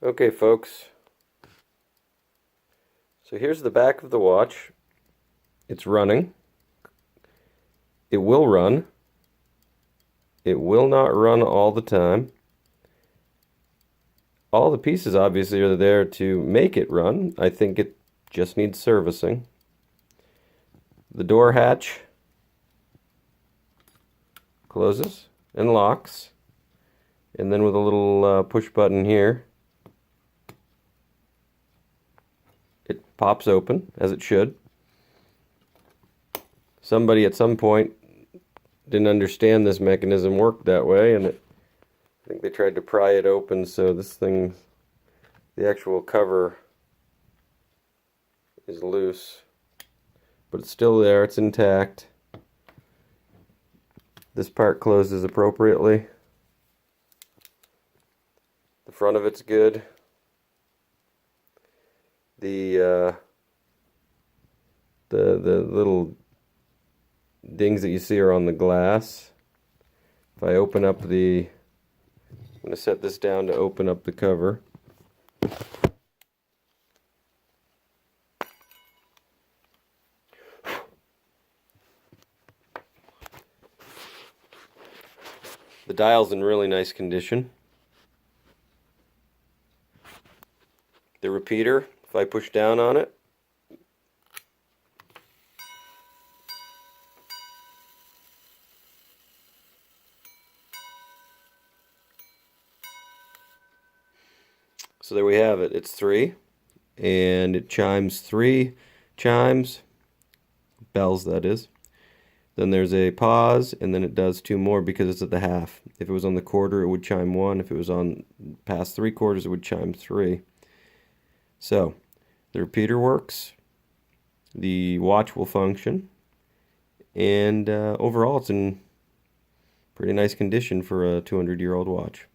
Okay, folks. So here's the back of the watch. It's running. It will run. It will not run all the time. All the pieces obviously are there to make it run. I think it just needs servicing. The door hatch closes and locks. And then with a little push button here, it pops open, as it should. Somebody at some point didn't understand this mechanism worked that way, and I think they tried to pry it open, so this thing, the actual cover is loose. But it's still there, it's intact. This part closes appropriately. The front of it's good. The little dings that you see are on the glass. If I open up I'm going to set this down to open up the cover. The dial's in really nice condition. The repeater, if I push down on it, so there we have it. It's 3, and it chimes 3 chimes, bells that is. Then there's a pause, and then it does 2 more because it's at the half. If it was on the quarter, it would chime 1. If it was on past 3/4, it would chime 3. So, the repeater works, the watch will function, and overall it's in pretty nice condition for a 200-year-old watch.